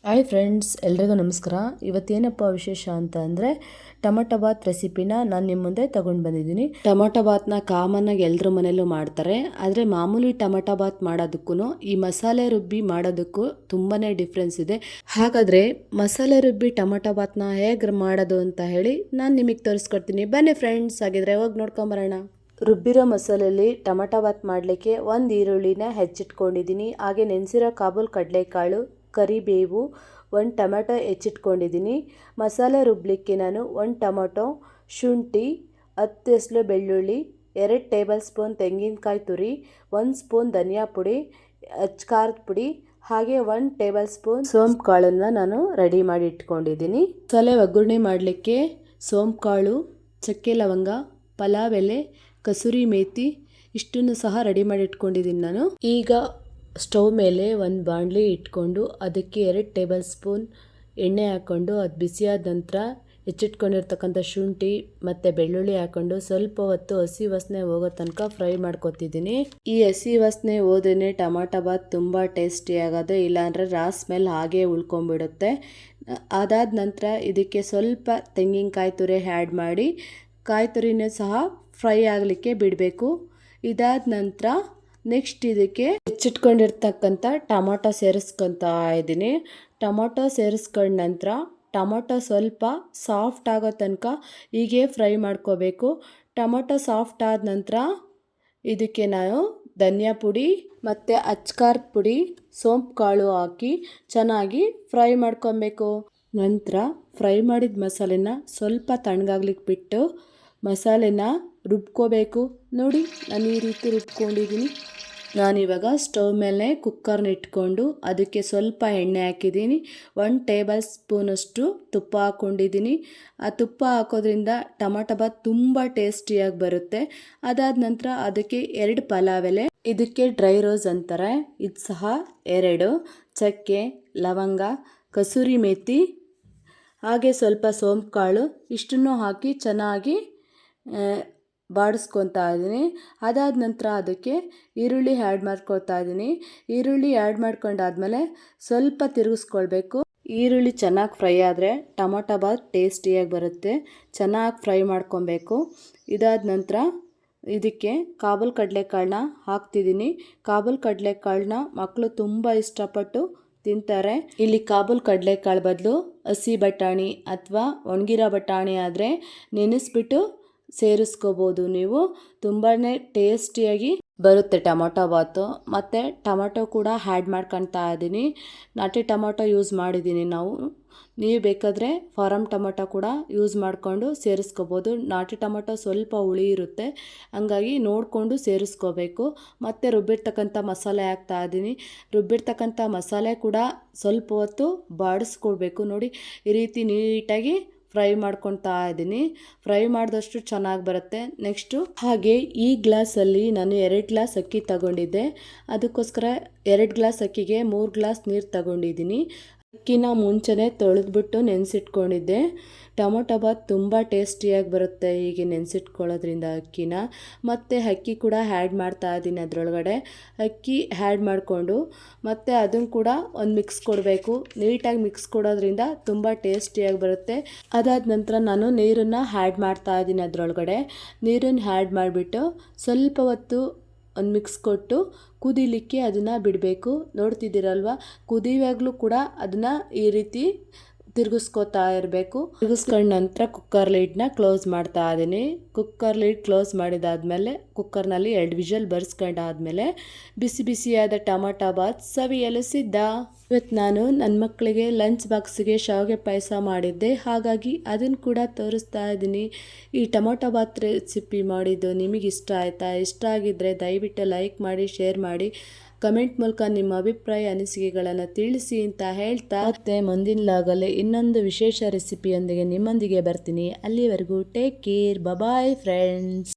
Hi friends, ಎಲ್ರಿಗೂ ನಮಸ್ಕಾರ. ಇವತ್ತೇನಪ್ಪ ವಿಶೇಷ ಅಂತ ಅಂದರೆ ಟೊಮಟೊ ಬಾತ್ ರೆಸಿಪಿನ ನಾನು ನಿಮ್ಮ ಮುಂದೆ ತಗೊಂಡು ಬಂದಿದ್ದೀನಿ. ಟೊಮಟೊ ಬಾತ್ನ ಕಾಮನ್ನಾಗಿ ಎಲ್ಲರ ಮನೆಯಲ್ಲೂ ಮಾಡ್ತಾರೆ. ಆದರೆ ಮಾಮೂಲಿ ಟೊಮಟೊ ಬಾತ್ ಮಾಡೋದಕ್ಕೂ ಈ ಮಸಾಲೆ ರುಬ್ಬಿ ಮಾಡೋದಕ್ಕೂ ತುಂಬಾ ಡಿಫ್ರೆನ್ಸ್ ಇದೆ. ಹಾಗಾದರೆ ಮಸಾಲೆ ರುಬ್ಬಿ ಟೊಮಟೊ ಬಾತ್ನ ಹೇಗೆ ಮಾಡೋದು ಅಂತ ಹೇಳಿ ನಾನು ನಿಮಗೆ ತೋರಿಸ್ಕೊಡ್ತೀನಿ. ಬನ್ನಿ ಫ್ರೆಂಡ್ಸ್, ಹಾಗಿದ್ರೆ ಹೋಗಿ ನೋಡ್ಕೊಂಬರೋಣ. ರುಬ್ಬಿರೋ ಮಸಾಲೆಯಲ್ಲಿ ಟೊಮಟೊ ಬಾತ್ ಮಾಡಲಿಕ್ಕೆ ಒಂದು ಈರುಳ್ಳಿನ ಹೆಚ್ಚಿಟ್ಕೊಂಡಿದ್ದೀನಿ. ಹಾಗೆ ನೆನೆಸಿರೋ ಕಾಬೂಲ್ ಕಡಲೆಕಾಳು, ಕರಿಬೇವು, ಒಂದು ಟೊಮೆಟೊ ಹೆಚ್ಚಿಟ್ಕೊಂಡಿದ್ದೀನಿ. ಮಸಾಲೆ ರುಬ್ಬಲಿಕ್ಕೆ ನಾನು ಒಂದು ಟೊಮೊಟೊ, ಶುಂಠಿ, 10 ಎಸಳು ಬೆಳ್ಳುಳ್ಳಿ, 2 ಟೇಬಲ್ ಸ್ಪೂನ್ ತೆಂಗಿನಕಾಯಿ ತುರಿ, 1 ಸ್ಪೂನ್ ಧನಿಯಾ ಪುಡಿ, ಖಾರದ ಪುಡಿ, ಹಾಗೆ 1 ಟೇಬಲ್ ಸ್ಪೂನ್ ಸೋಂಪು ಕಾಳನ್ನು ನಾನು ರೆಡಿ ಮಾಡಿ ಇಟ್ಕೊಂಡಿದ್ದೀನಿ. ಮಸಾಲೆ ಒಗ್ಗರಣೆ ಮಾಡಲಿಕ್ಕೆ ಸೋಂಪು ಕಾಳು, ಚಕ್ಕೆ ಲವಂಗ, ಪಲಾವ್ ಎಲೆ, ಕಸೂರಿ ಮೇಥಿ ಇಷ್ಟನ್ನು ಸಹ ರೆಡಿ ಮಾಡಿ ಇಟ್ಕೊಂಡಿದ್ದೀನಿ ನಾನು. ಈಗ ಸ್ಟವ್ ಮೇಲೆ ಒಂದು ಬಾಣಲಿ ಇಟ್ಕೊಂಡು ಅದಕ್ಕೆ 2 ಟೇಬಲ್ ಸ್ಪೂನ್ ಎಣ್ಣೆ ಹಾಕ್ಕೊಂಡು ಅದು ಬಿಸಿಯಾದ ನಂತರ ಹೆಚ್ಚಿಟ್ಕೊಂಡಿರ್ತಕ್ಕಂಥ ಶುಂಠಿ ಮತ್ತು ಬೆಳ್ಳುಳ್ಳಿ ಹಾಕ್ಕೊಂಡು ಸ್ವಲ್ಪ ಹೊತ್ತು ಹಸಿ ವಾಸನೆ ಹೋಗೋ ತನಕ ಫ್ರೈ ಮಾಡ್ಕೊತಿದ್ದೀನಿ. ಈ ಹಸಿ ವಾಸನೆ ಹೋದ್ರೇ ಟೊಮಾಟೊ ಬಾತ್ ತುಂಬ ಟೇಸ್ಟಿ ಆಗೋದು, ಇಲ್ಲಾಂದರೆ ರಾ ಸ್ಮೆಲ್ ಹಾಗೇ ಉಳ್ಕೊಂಬಿಡುತ್ತೆ. ಅದಾದ ನಂತರ ಇದಕ್ಕೆ ಸ್ವಲ್ಪ ತೆಂಗಿನಕಾಯಿ ತುರಿ ಆ್ಯಡ್ ಮಾಡಿ ಕಾಯಿ ತುರಿನೂ ಸಹ ಫ್ರೈ ಆಗಲಿಕ್ಕೆ ಬಿಡಬೇಕು. ಇದಾದ ನಂತರ ನೆಕ್ಸ್ಟ್ ಇದಕ್ಕೆ ಹೆಚ್ಚಿಟ್ಕೊಂಡಿರ್ತಕ್ಕಂಥ ಟೊಮೊಟೊ ಸೇರಿಸ್ಕೊತಾ ಇದ್ದೀನಿ. ಟೊಮೊಟೊ ಸೇರಿಸ್ಕೊಂಡ ನಂತರ ಟೊಮೊಟೊ ಸ್ವಲ್ಪ ಸಾಫ್ಟ್ ಆಗೋ ತನಕ ಹೀಗೆ ಫ್ರೈ ಮಾಡ್ಕೋಬೇಕು. ಟೊಮೊಟೊ ಸಾಫ್ಟ್ ಆದ ನಂತರ ಇದಕ್ಕೆ ನಾನು ಧನಿಯಾ ಪುಡಿ ಮತ್ತು ಖಾರದ ಪುಡಿ, ಸೋಂಪು ಕಾಳು ಹಾಕಿ ಚೆನ್ನಾಗಿ ಫ್ರೈ ಮಾಡ್ಕೊಬೇಕು. ನಂತರ ಫ್ರೈ ಮಾಡಿದ ಮಸಾಲೆನ ಸ್ವಲ್ಪ ತಣ್ಣಗಾಗ್ಲಿಕ್ಕೆ ಬಿಟ್ಟು ಮಸಾಲೆನ ರುಬ್ಕೋಬೇಕು. ನೋಡಿ, ನಾನು ಈ ರೀತಿ ರುಬ್ಕೊಂಡಿದ್ದೀನಿ. ನಾನಿವಾಗ ಸ್ಟವ್ ಮೇಲೆ ಕುಕ್ಕರ್ನ ಇಟ್ಕೊಂಡು ಅದಕ್ಕೆ ಸ್ವಲ್ಪ ಎಣ್ಣೆ ಹಾಕಿದ್ದೀನಿ. 1 ಟೇಬಲ್ ಸ್ಪೂನಷ್ಟು ತುಪ್ಪ ಹಾಕ್ಕೊಂಡಿದ್ದೀನಿ. ಆ ತುಪ್ಪ ಹಾಕೋದ್ರಿಂದ ಟೊಮಟೊ ಬಾತ್ ತುಂಬ ಟೇಸ್ಟಿಯಾಗಿ ಬರುತ್ತೆ. ಅದಾದ ನಂತರ ಅದಕ್ಕೆ 2 ಪಲಾವ್ ಎಲೆ, ಇದಕ್ಕೆ ಡ್ರೈ ರೋಸ್ ಅಂತಾರೆ, ಇದು ಸಹ 2, ಚಕ್ಕೆ, ಲವಂಗ, ಕಸೂರಿ ಮೇಥಿ, ಹಾಗೆ ಸ್ವಲ್ಪ ಸೋಂಪು ಕಾಳು ಇಷ್ಟನ್ನು ಹಾಕಿ ಚೆನ್ನಾಗಿ ಬಾಡಿಸ್ಕೊತಾ ಇದ್ದೀನಿ. ಅದಾದ ನಂತರ ಅದಕ್ಕೆ ಈರುಳ್ಳಿ ಆ್ಯಡ್ ಮಾಡ್ಕೊತಾ ಇದ್ದೀನಿ. ಈರುಳ್ಳಿ ಆ್ಯಡ್ ಮಾಡ್ಕೊಂಡಾದ್ಮೇಲೆ ಸ್ವಲ್ಪ ತಿರುಗಿಸ್ಕೊಳ್ಬೇಕು. ಈರುಳ್ಳಿ ಚೆನ್ನಾಗಿ ಫ್ರೈ ಆದರೆ ಟೊಮೊಟೊ ಬಾತ್ ಟೇಸ್ಟಿಯಾಗಿ ಬರುತ್ತೆ. ಚೆನ್ನಾಗಿ ಫ್ರೈ ಮಾಡ್ಕೊಬೇಕು. ಇದಾದ ನಂತರ ಇದಕ್ಕೆ ಕಾಬೂಲ್ ಕಡಲೆಕಾಳನ್ನ ಹಾಕ್ತಿದ್ದೀನಿ. ಕಾಬೂಲ್ ಕಡಲೆಕಾಳನ್ನ ಮಕ್ಕಳು ತುಂಬ ಇಷ್ಟಪಟ್ಟು ತಿಂತಾರೆ. ಇಲ್ಲಿ ಕಾಬೂಲ್ ಕಡಲೆಕಾಳು ಬದಲು ಹಸಿ ಬಟಾಣಿ ಅಥವಾ ಒಣಗಿರೋ ಬಟಾಣಿ ಆದರೆ ನೆನೆಸ್ಬಿಟ್ಟು ಸೇರಿಸ್ಕೋಬೋದು ನೀವು. ತುಂಬಾ ಟೇಸ್ಟಿಯಾಗಿ ಬರುತ್ತೆ ಟೊಮೊಟೊ ಬಾತು. ಮತ್ತು ಟೊಮೊಟೊ ಕೂಡ ಆ್ಯಡ್ ಮಾಡ್ಕೊತಾ ಇದ್ದೀನಿ. ನಾಟಿ ಟೊಮೊಟೊ ಯೂಸ್ ಮಾಡಿದ್ದೀನಿ ನಾವು. ನೀವು ಬೇಕಾದರೆ ಫಾರಮ್ ಟೊಮೊಟೊ ಕೂಡ ಯೂಸ್ ಮಾಡಿಕೊಂಡು ಸೇರಿಸ್ಕೋಬೋದು. ನಾಟಿ ಟೊಮೊಟೊ ಸ್ವಲ್ಪ ಹುಳಿ ಇರುತ್ತೆ, ಹಂಗಾಗಿ ನೋಡಿಕೊಂಡು ಸೇರಿಸ್ಕೋಬೇಕು. ಮತ್ತು ರುಬ್ಬಿರ್ತಕ್ಕಂಥ ಮಸಾಲೆ ಹಾಕ್ತಾ ಇದ್ದೀನಿ. ರುಬ್ಬಿರ್ತಕ್ಕಂಥ ಮಸಾಲೆ ಕೂಡ ಸ್ವಲ್ಪ ಹೊತ್ತು ಬಾಡಿಸ್ಕೊಳ್ಬೇಕು. ನೋಡಿ, ಈ ರೀತಿ ನೀಟಾಗಿ ಫ್ರೈ ಮಾಡ್ಕೊತಾ ಇದ್ದೀನಿ. ಫ್ರೈ ಮಾಡಿದಷ್ಟು ಚೆನ್ನಾಗಿ ಬರುತ್ತೆ. ನೆಕ್ಸ್ಟು ಹಾಗೆ ಈ ಗ್ಲಾಸಲ್ಲಿ ನಾನು 2 ಗ್ಲಾಸ್ ಅಕ್ಕಿ ತಗೊಂಡಿದ್ದೆ. ಅದಕ್ಕೋಸ್ಕರ 2 ಗ್ಲಾಸ್ ಅಕ್ಕಿಗೆ 3 ಗ್ಲಾಸ್ ನೀರು ತಗೊಂಡಿದ್ದೀನಿ. ಅಕ್ಕಿನ ಮುಂಚೆನೇ ತೊಳೆದ್ಬಿಟ್ಟು ನೆನೆಸಿಟ್ಕೊಂಡಿದ್ದೆ. ಟೊಮೊಟೊ ಬಾತ್ ತುಂಬ ಟೇಸ್ಟಿಯಾಗಿ ಬರುತ್ತೆ ಹೀಗೆ ನೆನೆಸಿಟ್ಕೊಳ್ಳೋದ್ರಿಂದ ಅಕ್ಕಿನ. ಮತ್ತು ಅಕ್ಕಿ ಕೂಡ ಆ್ಯಡ್ ಮಾಡ್ತಾ ಇದ್ದೀನಿ ಅದರೊಳಗಡೆ. ಅಕ್ಕಿ ಆ್ಯಡ್ ಮಾಡಿಕೊಂಡು ಮತ್ತು ಅದನ್ನು ಕೂಡ ಒಂದು ಮಿಕ್ಸ್ ಕೊಡಬೇಕು. ನೀಟಾಗಿ ಮಿಕ್ಸ್ ಕೊಡೋದ್ರಿಂದ ತುಂಬ ಟೇಸ್ಟಿಯಾಗಿ ಬರುತ್ತೆ. ಅದಾದ ನಂತರ ನಾನು ನೀರನ್ನು ಆ್ಯಡ್ ಮಾಡ್ತಾ ಇದ್ದೀನಿ ಅದರೊಳಗಡೆ. ನೀರನ್ನು ಆ್ಯಡ್ ಮಾಡಿಬಿಟ್ಟು ಸ್ವಲ್ಪ ಹೊತ್ತು ಒಂದು ಮಿಕ್ಸ್ ಕೊಟ್ಟು ಕುದೀಲಿಕ್ಕೆ ಅದನ್ನು ಬಿಡಬೇಕು. ನೋಡ್ತಿದ್ದೀರಲ್ವ, ಕುದಿಯುವಾಗಲೂ ಕೂಡ ಅದನ್ನು ಈ ರೀತಿ ತಿರುಗಿಸ್ಕೊತಾ ಇರಬೇಕು. ತಿರುಗಿಸ್ಕೊಂಡ ನಂತರ ಕುಕ್ಕರ್ ಲಿಡ್ನ ಕ್ಲೋಸ್ ಮಾಡ್ತಾ ಇದ್ದೀನಿ. ಕುಕ್ಕರ್ ಲಿಡ್ ಕ್ಲೋಸ್ ಮಾಡಿದಾದ್ಮೇಲೆ ಕುಕ್ಕರ್ನಲ್ಲಿ 2 ವಿಷಲ್ ಬರ್ಸ್ಕೊಂಡಾದ್ಮೇಲೆ ಬಿಸಿ ಬಿಸಿಯಾದ ಟೊಮೊಟೊ ಬಾತ್ ಸವಿಯಲು ಸಿದ್ಧ. ಇವತ್ತು ನಾನು ನನ್ನ ಮಕ್ಕಳಿಗೆ ಲಂಚ್ ಬಾಕ್ಸಿಗೆ ಶಾವಿಗೆ ಪಾಯಸ ಮಾಡಿದ್ದೆ, ಹಾಗಾಗಿ ಅದನ್ನು ಕೂಡ ತೋರಿಸ್ತಾ ಇದ್ದೀನಿ. ಈ ಟೊಮೊಟೊ ಬಾತ್ ರೆಸಿಪಿ ಮಾಡಿದ್ದು ನಿಮಗೆ ಇಷ್ಟ ಆಯಿತಾ? ಇಷ್ಟ ಆಗಿದ್ದರೆ ದಯವಿಟ್ಟು ಲೈಕ್ ಮಾಡಿ, ಶೇರ್ ಮಾಡಿ, ಕಮೆಂಟ್ ಮೂಲಕ ನಿಮ್ಮ ಅಭಿಪ್ರಾಯ ಅನಿಸಿಕೆಗಳನ್ನು ತಿಳಿಸಿ ಅಂತ ಹೇಳ್ತಾ, ಮತ್ತೆ ಮುಂದಿನ ಲಾಗಲ್ಲಿ ಇನ್ನೊಂದು ವಿಶೇಷ ರೆಸಿಪಿಯೊಂದಿಗೆ ನಿಮ್ಮೊಂದಿಗೆ ಬರ್ತೀನಿ. ಅಲ್ಲಿವರೆಗೂ ಟೇಕ್ ಕೇರ್, ಬಾಯ್ ಫ್ರೆಂಡ್ಸ್.